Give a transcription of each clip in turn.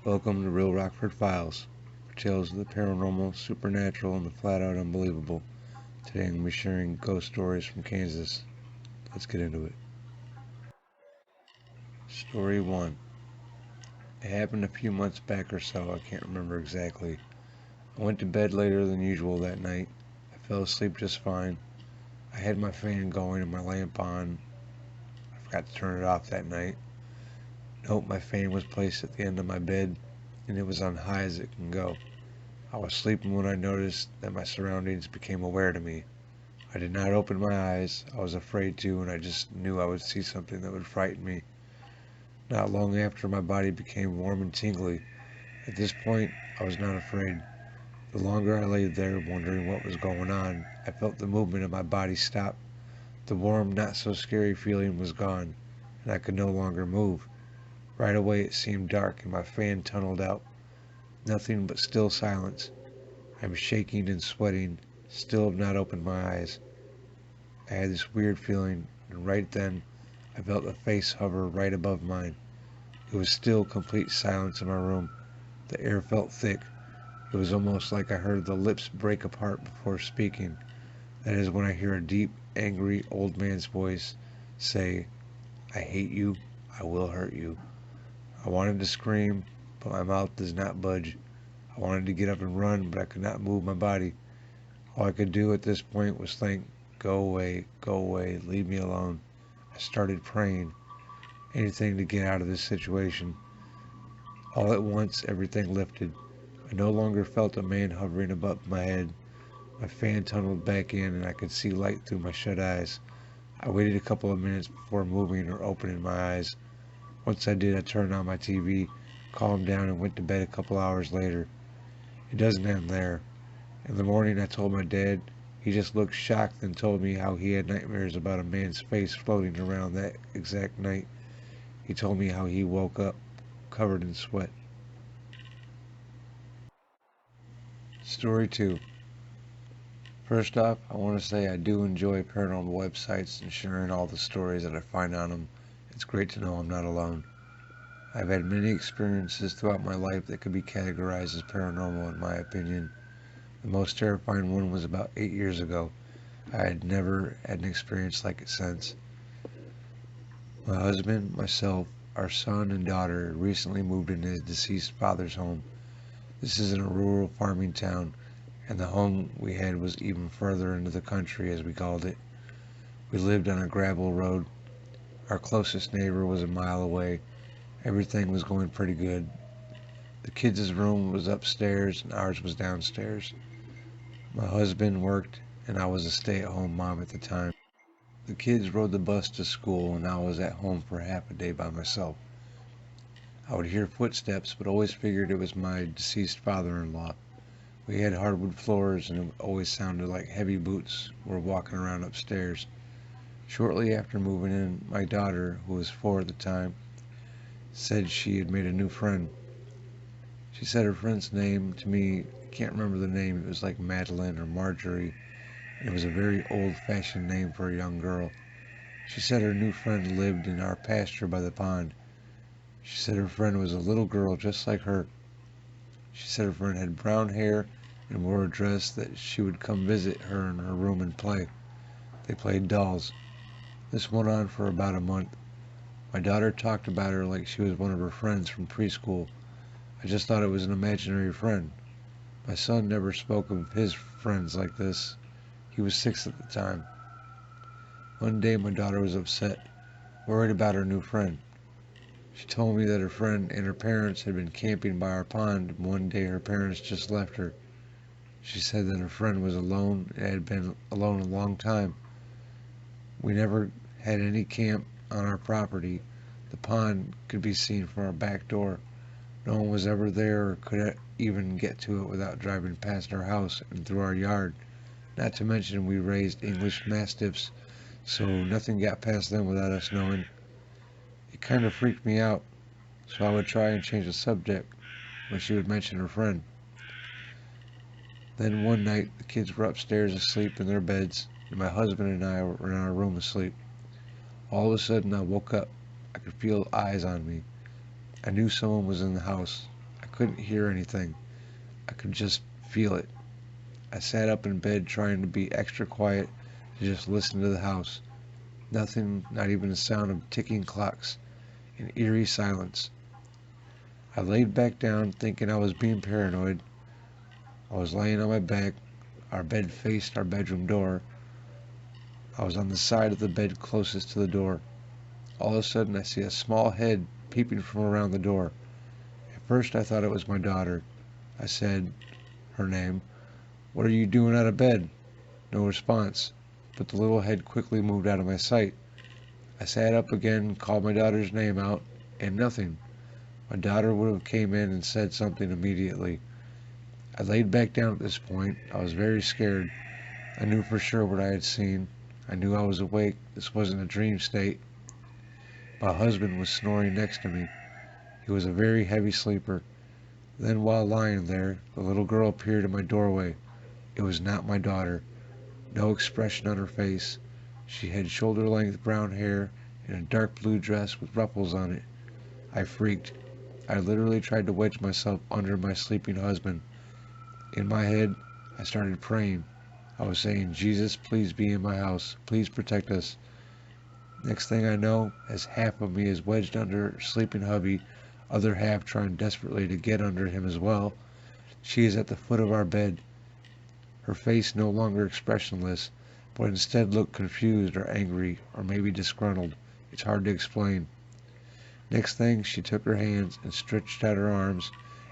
Welcome to Real Rockford Files, for tales of the paranormal, supernatural, and the flat-out unbelievable. Today I'm going to be sharing ghost stories from Kansas. Let's get into it. Story 1. It happened a few months back or so, I can't remember exactly. I went to bed later than usual that night. I fell asleep just fine. I had my fan going and my lamp on. I forgot to turn it off that night. Note, my fan was placed at the end of my bed, and it was on high as it can go. I was sleeping when I noticed that my surroundings became aware to me. I did not open my eyes. I was afraid to, and I just knew I would see something that would frighten me. Not long after, my body became warm and tingly. At this point, I was not afraid. The longer I lay there wondering what was going on, I felt the movement of my body stop. The warm, not so scary feeling was gone, and I could no longer move. Right away it seemed dark and my fan tunneled out. Nothing but still silence. I'm shaking and sweating, still have not opened my eyes. I had this weird feeling, and right then I felt a face hover right above mine. It was still complete silence in my room. The air felt thick. It was almost like I heard the lips break apart before speaking. That is when I hear a deep, angry old man's voice say, "I hate you. I will hurt you." I wanted to scream, but my mouth does not budge. I wanted to get up and run, but I could not move my body. All I could do at this point was think, go away, leave me alone. I started praying, anything to get out of this situation. All at once, everything lifted. I no longer felt a man hovering above my head. My fan tunneled back in and I could see light through my shut eyes. I waited a couple of minutes before moving or opening my eyes. Once I did, I turned on my TV, calmed down, and went to bed a couple hours later. It doesn't end there. In the morning, I told my dad. He just looked shocked and told me how he had nightmares about a man's face floating around that exact night. He told me how he woke up covered in sweat. Story 2. First off, I want to say I do enjoy paranormal websites and sharing all the stories that I find on them. It's great to know I'm not alone. I've had many experiences throughout my life that could be categorized as paranormal in my opinion. The most terrifying one was about 8 years ago. I had never had an experience like it since. My husband, myself, our son and daughter recently moved into his deceased father's home. This is in a rural farming town, and the home we had was even further into the country, as we called it. We lived on a gravel road. Our closest neighbor was a mile away. Everything was going pretty good. The kids' room was upstairs and ours was downstairs. My husband worked and I was a stay-at-home mom at the time. The kids rode the bus to school and I was at home for half a day by myself. I would hear footsteps but always figured it was my deceased father-in-law. We had hardwood floors and it always sounded like heavy boots were walking around upstairs. Shortly after moving in, my daughter, who was 4 at the time, said she had made a new friend. She said her friend's name to me, I can't remember the name, it was like Madeline or Marjorie, and it was a very old-fashioned name for a young girl. She said her new friend lived in our pasture by the pond. She said her friend was a little girl just like her. She said her friend had brown hair and wore a dress that she would come visit her in her room and play. They played dolls. This went on for about a month. My daughter talked about her like she was one of her friends from preschool. I just thought it was an imaginary friend. My son never spoke of his friends like this. He was 6 at the time. One day my daughter was upset, worried about her new friend. She told me that her friend and her parents had been camping by our pond, and one day her parents just left her. She said that her friend was alone and had been alone a long time. We never had any camp on our property. The pond could be seen from our back door. No one was ever there or could even get to it without driving past our house and through our yard. Not to mention we raised English Mastiffs, so nothing got past them without us knowing. It kind of freaked me out, so I would try and change the subject when she would mention her friend. Then one night the kids were upstairs asleep in their beds, and my husband and I were in our room asleep. All of a sudden I woke up. I could feel eyes on me. I knew someone was in the house. couldn't hear anything. I could just feel it. I sat up in bed trying to be extra quiet to just listen to the house. Nothing, not even the sound of ticking clocks. An eerie silence. I laid back down thinking I was being paranoid. I was laying on my back. Our bed faced our bedroom door. I was on the side of the bed closest to the door. All of a sudden I see a small head peeping from around the door. At first I thought it was my daughter. I said, her name, "What are you doing out of bed?" No response, but the little head quickly moved out of my sight. I sat up again, called my daughter's name out, and nothing. My daughter would have came in and said something immediately. I laid back down at this point. I was very scared. I knew for sure what I had seen. I knew I was awake. This wasn't a dream state. My husband was snoring next to me. He was a very heavy sleeper. Then while lying there, the little girl appeared in my doorway. It was not my daughter. No expression on her face. She had shoulder-length brown hair and a dark blue dress with ruffles on it. I freaked. I literally tried to wedge myself under my sleeping husband. In my head, I started praying. I was saying, "Jesus, please be in my house. Please protect us." Next thing I know, as half of me is wedged under sleeping hubby, other half trying desperately to get under him as well, she is at the foot of our bed. Her face no longer expressionless, but instead looked confused or angry or maybe disgruntled. It's hard to explain. Next thing, she took her hands and stretched out her arms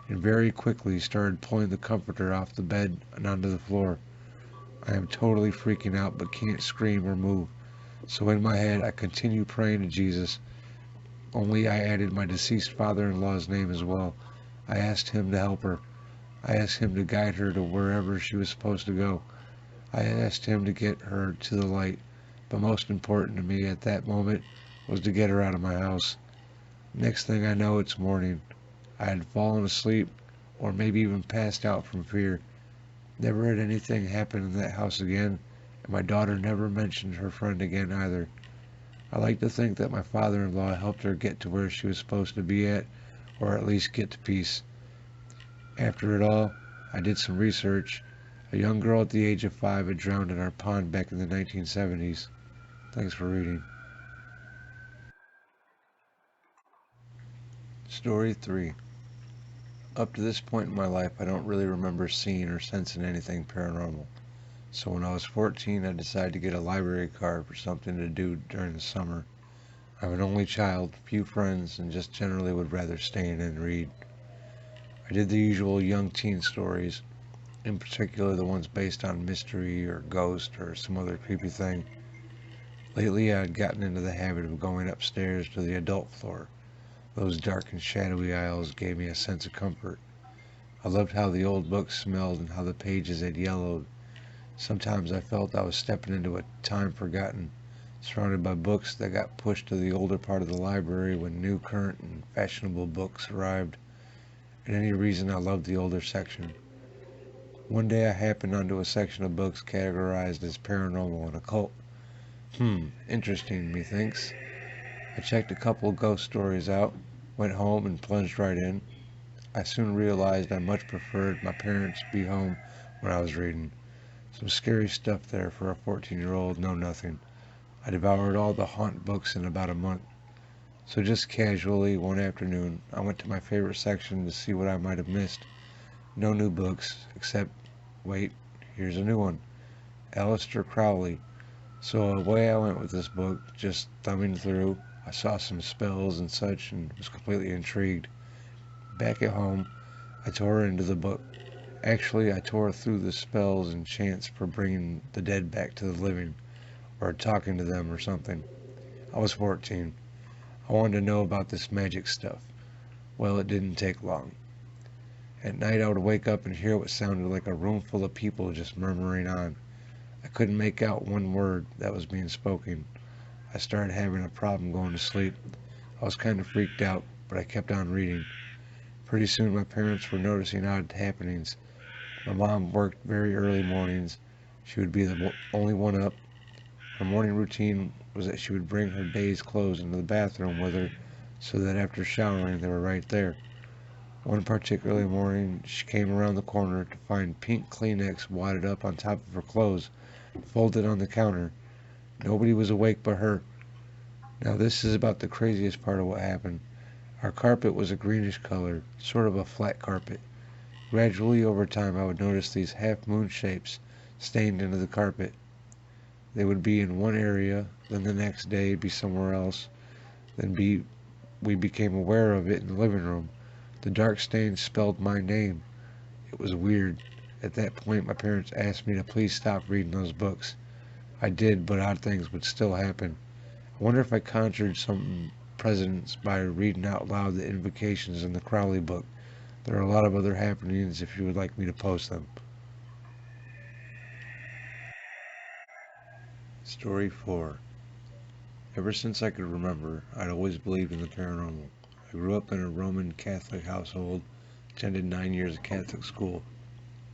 and very quickly started pulling the comforter off the bed and onto the floor. I am totally freaking out but can't scream or move. So in my head, I continue praying to Jesus, only I added my deceased father-in-law's name as well. I asked him to help her. I asked him to guide her to wherever she was supposed to go. I asked him to get her to the light. But most important to me at that moment was to get her out of my house. Next thing I know, it's morning. I had fallen asleep, or maybe even passed out from fear. Never had anything happen in that house again, and my daughter never mentioned her friend again either. I like to think that my father-in-law helped her get to where she was supposed to be at, or at least get to peace. After it all, I did some research. A young girl at the age of 5 had drowned in our pond back in the 1970s. Thanks for reading. Story 3. Up to this point in my life, I don't really remember seeing or sensing anything paranormal. So when I was 14, I decided to get a library card for something to do during the summer. I'm an only child, few friends, and just generally would rather stay in and read. I did the usual young teen stories, in particular the ones based on mystery or ghost or some other creepy thing. Lately I had gotten into the habit of going upstairs to the adult floor. Those dark and shadowy aisles gave me a sense of comfort. I loved how the old books smelled and how the pages had yellowed. Sometimes I felt I was stepping into a time forgotten, surrounded by books that got pushed to the older part of the library when new, current, and fashionable books arrived. For any reason, I loved the older section. One day I happened onto a section of books categorized as paranormal and occult. Interesting, methinks. I checked a couple of ghost stories out, went home and plunged right in. I soon realized I much preferred my parents be home when I was reading. Some scary stuff there for a 14-year-old know-nothing. I devoured all the haunt books in about a month. So just casually, one afternoon, I went to my favorite section to see what I might have missed. No new books, except, wait, here's a new one. Aleister Crowley. So away I went with this book, just thumbing through. I saw some spells and such and was completely intrigued. Back at home, I tore into the book. Actually, I tore through the spells and chants for bringing the dead back to the living, or talking to them or something. I was 14. I wanted to know about this magic stuff. Well, it didn't take long. At night I would wake up and hear what sounded like a room full of people just murmuring on. I couldn't make out one word that was being spoken. I started having a problem going to sleep. I was kind of freaked out, but I kept on reading. Pretty soon my parents were noticing odd happenings. My mom worked very early mornings. She would be the only one up. Her morning routine was that she would bring her day's clothes into the bathroom with her so that after showering they were right there. One particular morning, she came around the corner to find pink Kleenex wadded up on top of her clothes, folded on the counter. Nobody was awake but her. Now this is about the craziest part of what happened. Our carpet was a greenish color, sort of a flat carpet. Gradually, over time, I would notice these half-moon shapes stained into the carpet. They would be in one area, then the next day be somewhere else, we became aware of it in the living room. The dark stains spelled my name. It was weird. At that point, my parents asked me to please stop reading those books. I did, but odd things would still happen. I wonder if I conjured some precedents by reading out loud the invocations in the Crowley book. There are a lot of other happenings if you would like me to post them. Story 4. Ever since I could remember, I'd always believed in the paranormal. I grew up in a Roman Catholic household, attended 9 years of Catholic school,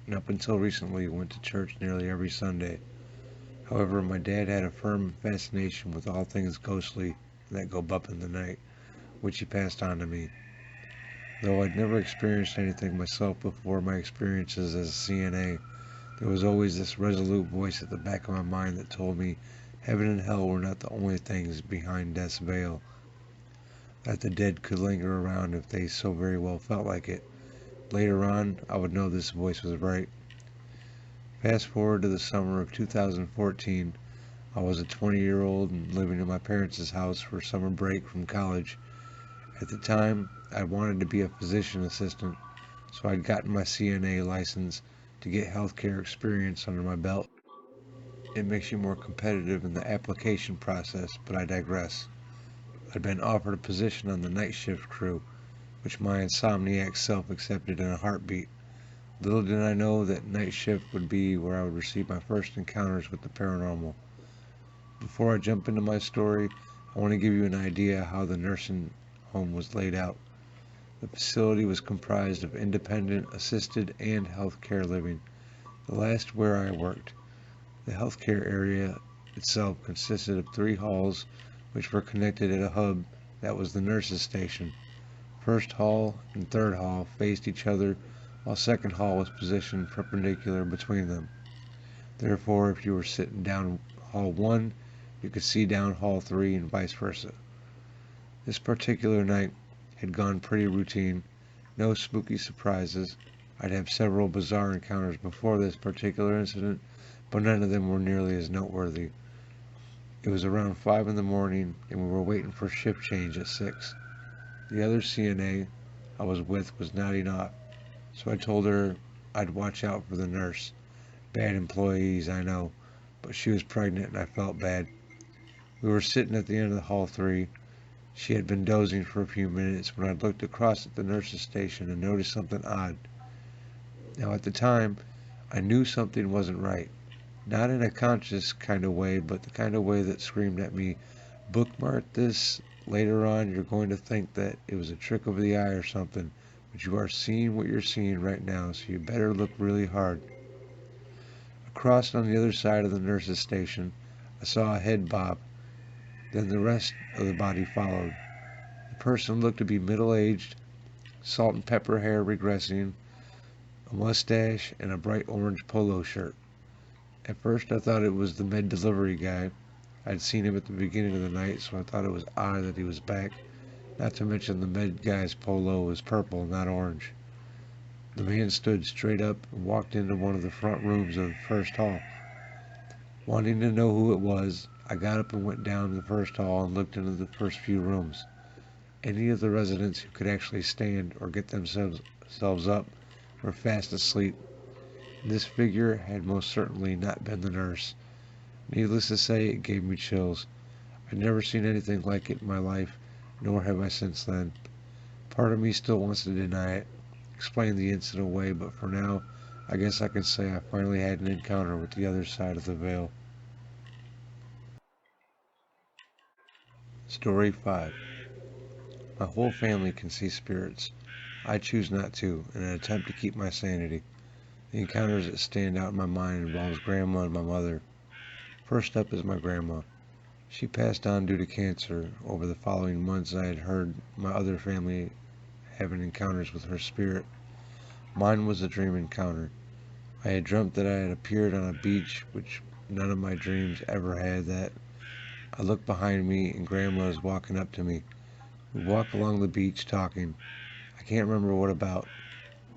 and up until recently went to church nearly every Sunday. However, my dad had a firm fascination with all things ghostly and that go bump in the night, which he passed on to me. Though I'd never experienced anything myself before my experiences as a CNA, there was always this resolute voice at the back of my mind that told me heaven and hell were not the only things behind death's veil, that the dead could linger around if they so very well felt like it. Later on, I would know this voice was right. Fast forward to the summer of 2014, I was a 20-year-old and living in my parents' house for summer break from college. At the time, I wanted to be a physician assistant, so I'd gotten my CNA license to get healthcare experience under my belt. It makes you more competitive in the application process, but I digress. I'd been offered a position on the night shift crew, which my insomniac self accepted in a heartbeat. Little did I know that night shift would be where I would receive my first encounters with the paranormal. Before I jump into my story, I want to give you an idea how the nursing home was laid out. The facility was comprised of independent, assisted, and healthcare living, the last where I worked. The healthcare area itself consisted of 3 halls, which were connected at a hub that was the nurses' station. First hall and third hall faced each other, while second hall was positioned perpendicular between them. Therefore, if you were sitting down hall 1, you could see down hall 3 and vice versa. This particular night had gone pretty routine, no spooky surprises. I'd have several bizarre encounters before this particular incident, but none of them were nearly as noteworthy. It was around 5 in the morning, and we were waiting for shift change at 6. The other CNA I was with was nodding off, so I told her I'd watch out for the nurse. Bad employees, I know, but she was pregnant and I felt bad. We were sitting at the end of the hall 3. She had been dozing for a few minutes when I looked across at the nurse's station and noticed something odd. Now at the time, I knew something wasn't right. Not in a conscious kind of way, but the kind of way that screamed at me, bookmark this, later on you're going to think that it was a trick of the eye or something, but you are seeing what you're seeing right now, so you better look really hard. Across on the other side of the nurse's station, I saw a head bob, then the rest of the body followed. The person looked to be middle-aged, salt and pepper hair regressing, a mustache, and a bright orange polo shirt. At first I thought it was the med delivery guy. I'd seen him at the beginning of the night, so I thought it was odd that he was back. Not to mention the med guy's polo was purple, not orange. The man stood straight up and walked into one of the front rooms of the first hall. Wanting to know who it was, I got up and went down to the first hall and looked into the first few rooms. Any of the residents who could actually stand or get themselves up were fast asleep. This figure had most certainly not been the nurse. Needless to say, it gave me chills. I'd never seen anything like it in my life, nor have I since then. Part of me still wants to deny it, explain the incident away, but for now, I guess I can say I finally had an encounter with the other side of the veil. Story 5. My whole family can see spirits. I choose not to, in an attempt to keep my sanity. The encounters that stand out in my mind involves Grandma and my mother. First up is my grandma. She passed on due to cancer. Over the following months, I had heard my other family having encounters with her spirit. Mine was a dream encounter. I had dreamt that I had appeared on a beach, which none of my dreams ever had that. I looked behind me and Grandma was walking up to me. We walked along the beach talking. I can't remember what about.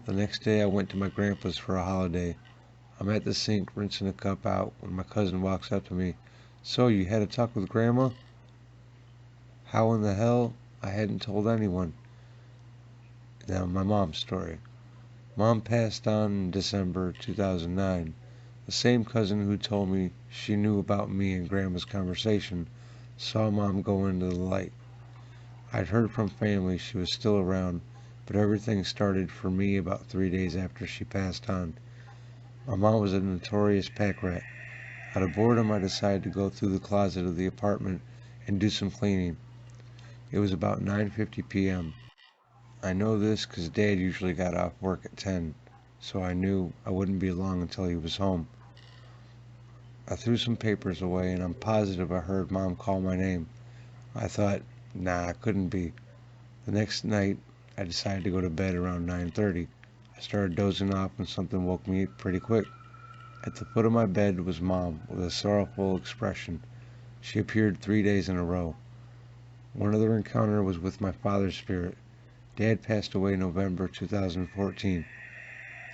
The next day I went to my grandpa's for a holiday. I'm at the sink rinsing a cup out when my cousin walks up to me. "So, you had a talk with Grandma?" How in the hell? I hadn't told anyone. Now, my mom's story. Mom passed on in December 2009. The same cousin who told me she knew about me and Grandma's conversation saw Mom go into the light. I'd heard from family she was still around, but everything started for me about 3 days after she passed on. My mom was a notorious pack rat. Out of boredom, I decided to go through the closet of the apartment and do some cleaning. It was about 9:50 p.m. I know this because Dad usually got off work at 10, so I knew I wouldn't be long until he was home. I threw some papers away and I'm positive I heard Mom call my name. I thought, nah, it couldn't be. The next night, I decided to go to bed around 9:30. I started dozing off when something woke me pretty quick. At the foot of my bed was Mom, with a sorrowful expression. She appeared 3 days in a row. One other encounter was with my father's spirit. Dad passed away in November 2014.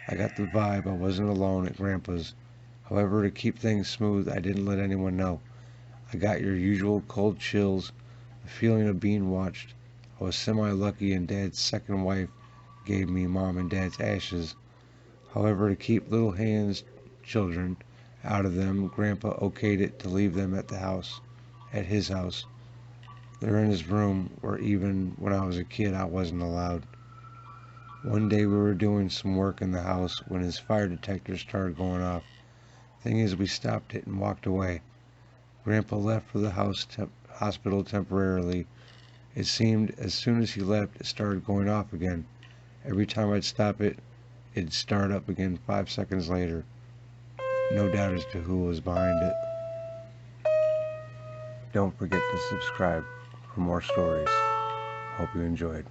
I got the vibe I wasn't alone at Grandpa's. However, to keep things smooth, I didn't let anyone know. I got your usual cold chills, the feeling of being watched. I was semi-lucky and Dad's second wife gave me Mom and Dad's ashes. However, to keep little hands, children, out of them, Grandpa okayed it to leave them at his house. They're in his room, where even when I was a kid I wasn't allowed. One day we were doing some work in the house when his fire detector started going off. Thing is, we stopped it and walked away. Grandpa left for the hospital temporarily. It seemed as soon as he left, it started going off again. Every time I'd stop it, it'd start up again 5 seconds later. No doubt as to who was behind it. Don't forget to subscribe for more stories. Hope you enjoyed.